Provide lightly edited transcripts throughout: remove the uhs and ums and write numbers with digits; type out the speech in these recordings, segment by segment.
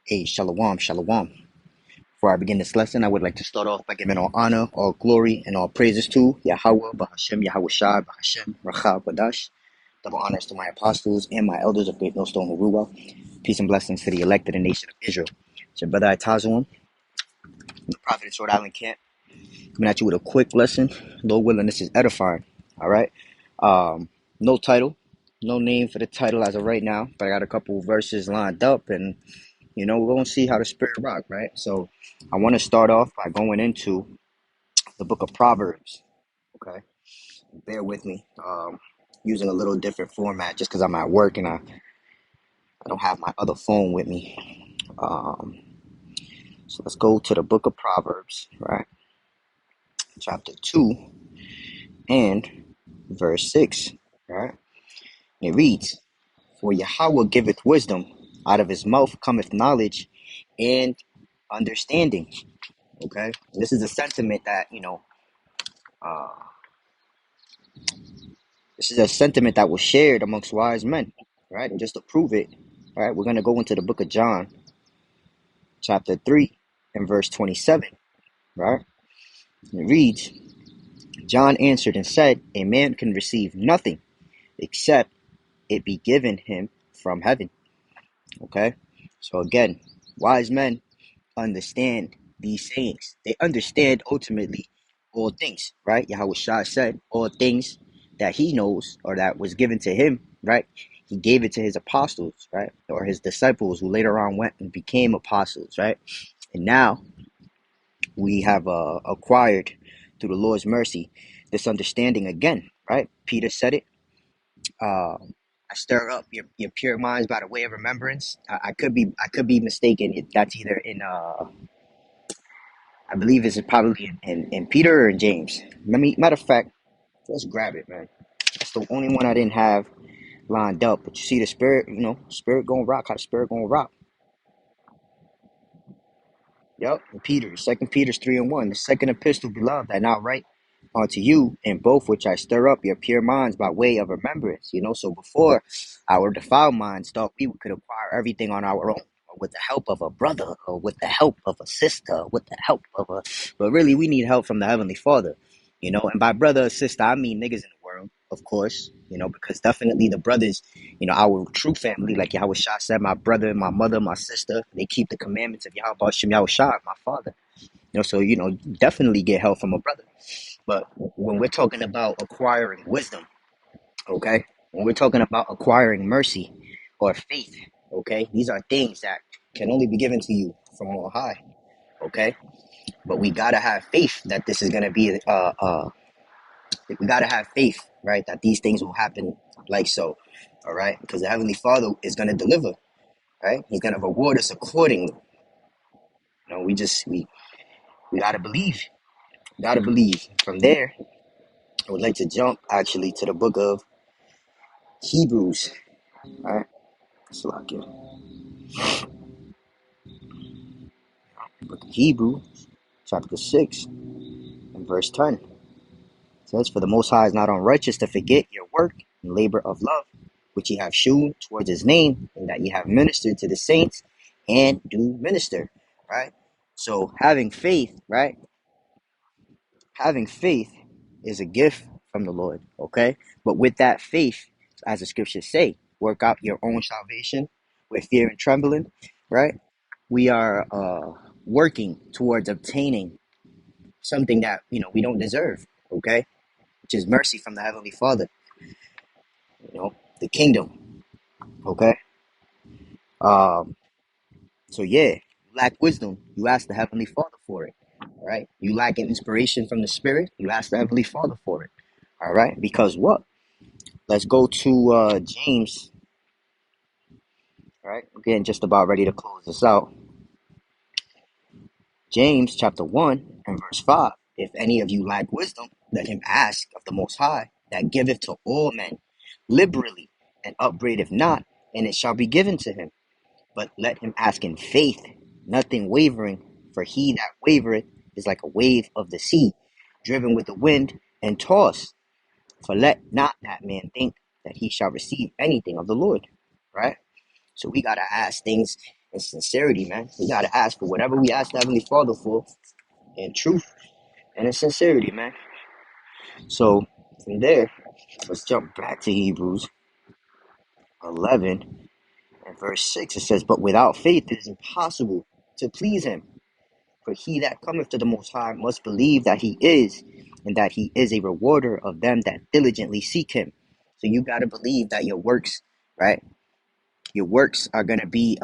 Hey, shalom, shalom. Before I begin this lesson, I would like to start off by giving all honor, all glory, and all praises to Yahweh, Bahashem, Yahweh Shai, Bahashem, Racha, Badash. Double honors to my apostles and my elders of Great Millstone Haruah. Peace and blessings to the elected and nation of Israel. It's your brother Itazuan, the prophet of Sword Island Camp, coming at you with a quick lesson. Lord willing, this is edifying. All right. No title, no name for the title as of right now, but I got a couple verses lined up, and we're going to see how the spirit rock, right? So I want to start off by going into the book of Proverbs, okay? Bear with me. Using a little different format just because I'm at work and I don't have my other phone with me. Um, so let's go to the book of Proverbs, right? Chapter 2 and verse 6, right? It reads, For Yahweh giveth wisdom, out of his mouth cometh knowledge and understanding, okay? This is a sentiment that, uh, this is a sentiment that was shared amongst wise men, right? And just to prove it, all right, we're going to go into the book of John, chapter 3, and verse 27, right? And it reads, John answered and said, A man can receive nothing except it be given him from heaven, okay? So again, wise men understand these sayings. They understand ultimately all things, right? Yahweh Shah said all things that he knows or that was given to him, right? He gave it to his apostles, right? Or his disciples who later on went and became apostles, right? And now we have acquired through the Lord's mercy this understanding again, right? Peter said it. I stir up your pure minds by the way of remembrance. I could be mistaken. That's either in I believe it's probably in Peter or in James. Matter of fact, let's grab it, man. That's the only one I didn't have lined up. But you see the spirit, spirit gonna rock. How the spirit gonna rock? Yep. Peter, Second Peter's 3:1. The second epistle, beloved, I now write unto you, in both which I stir up your pure minds by way of remembrance. So before our defiled minds thought we could acquire everything on our own, or with the help of a brother, or with the help of a sister, with the help of but really we need help from the Heavenly Father. And by brother or sister, I mean niggas in the world, of course, because definitely the brothers, our true family, like Yahweh Shah said, my brother, my mother, my sister, they keep the commandments of Yahweh Shem Yahweh Shah, my father. So definitely get help from a brother. But when we're talking about acquiring wisdom, okay, when we're talking about acquiring mercy or faith, okay, these are things that can only be given to you from on high, okay. But we gotta have faith that this is gonna be we gotta have faith, right, that these things will happen like so, all right, because the Heavenly Father is gonna deliver, right? He's gonna reward us accordingly. We gotta believe, gotta believe. From there, I would like to jump actually to the book of Hebrews, all right. So like book of Hebrews, chapter 6, and verse 10. It says, For the Most High is not unrighteous to forget your work and labor of love, which ye have shewn towards his name, and that ye have ministered to the saints and do minister, right? So having faith, right? Having faith is a gift from the Lord, okay? But with that faith, as the scriptures say, work out your own salvation with fear and trembling, right? We are working towards obtaining something that we don't deserve, okay, which is mercy from the Heavenly Father, the kingdom, okay. um so yeah, you lack wisdom, you ask the Heavenly Father for it, all right. You lack an inspiration from the Spirit, you ask the Heavenly Father for it, all right. Because what, let's go to James, all right. Again, just about ready to close this out. James chapter 1 and verse 5. If any of you lack wisdom, let him ask of the Most High, that giveth to all men liberally, and upbraideth not, and it shall be given to him. But let him ask in faith, nothing wavering, for he that wavereth is like a wave of the sea, driven with the wind and tossed. For let not that man think that he shall receive anything of the Lord. Right? So we gotta ask things and sincerity, man. We gotta ask for whatever we ask the Heavenly Father for in truth and in sincerity, man. So from there, let's jump back to Hebrews 11 and verse 6. It says, "But without faith it is impossible to please him. For he that cometh to the Most High must believe that he is, and that he is a rewarder of them that diligently seek him." So you got to believe that your works, right? Your works are going to be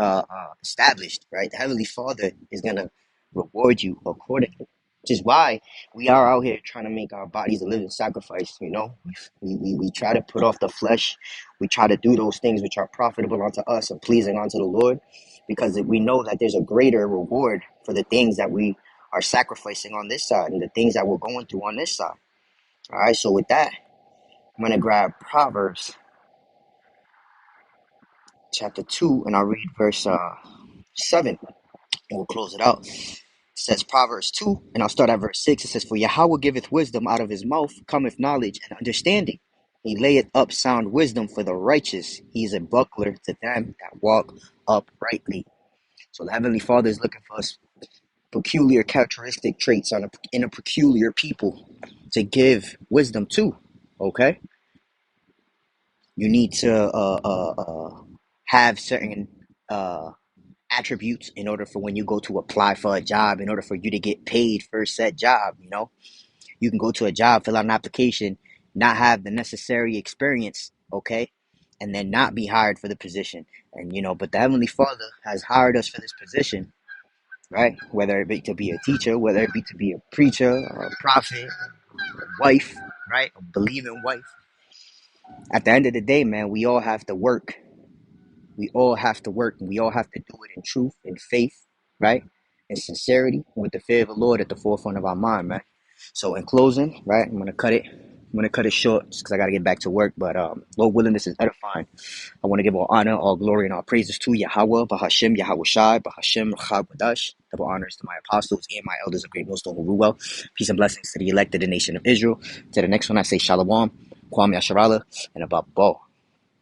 established, right? The Heavenly Father is going to reward you accordingly. Which is why we are out here trying to make our bodies a living sacrifice, you know? We try to put off the flesh. We try to do those things which are profitable unto us and pleasing unto the Lord, because we know that there's a greater reward for the things that we are sacrificing on this side and the things that we're going through on this side. All right, so with that, I'm going to grab Proverbs chapter 2, and I'll read verse 7, and we'll close it out. It says Proverbs 2, and I'll start at verse 6. It says, "For Yahweh giveth wisdom, out of his mouth cometh knowledge and understanding. He layeth up sound wisdom for the righteous. He is a buckler to them that walk uprightly." So the Heavenly Father is looking for us peculiar characteristic traits in a peculiar people to give wisdom to. Okay? You need to have certain attributes in order for when you go to apply for a job, in order for you to get paid for said job. You know, you can go to a job, fill out an application, not have the necessary experience, okay, and then not be hired for the position. And you know, but the Heavenly Father has hired us for this position, right? Whether it be to be a teacher, whether it be to be a preacher or a prophet, a wife, right, a believing wife. At the end of the day, man, we all have to work. We all have to work, and we all have to do it in truth, in faith, right? In sincerity, with the fear of the Lord at the forefront of our mind, man. So in closing, right, I'm gonna cut it. I'm gonna cut it short just because I gotta get back to work. But Lord willing, this is edifying. I want to give all honor, all glory, and all praises to Yahweh, Bahashem, Yahweh Shai, Bahashem, Rachab Wadash. Double honors to my apostles and my elders of Great Millstone who rule well. Peace and blessings to the elected nation of Israel. To the next one, I say Shalom, Kwam Yasharala, and above all.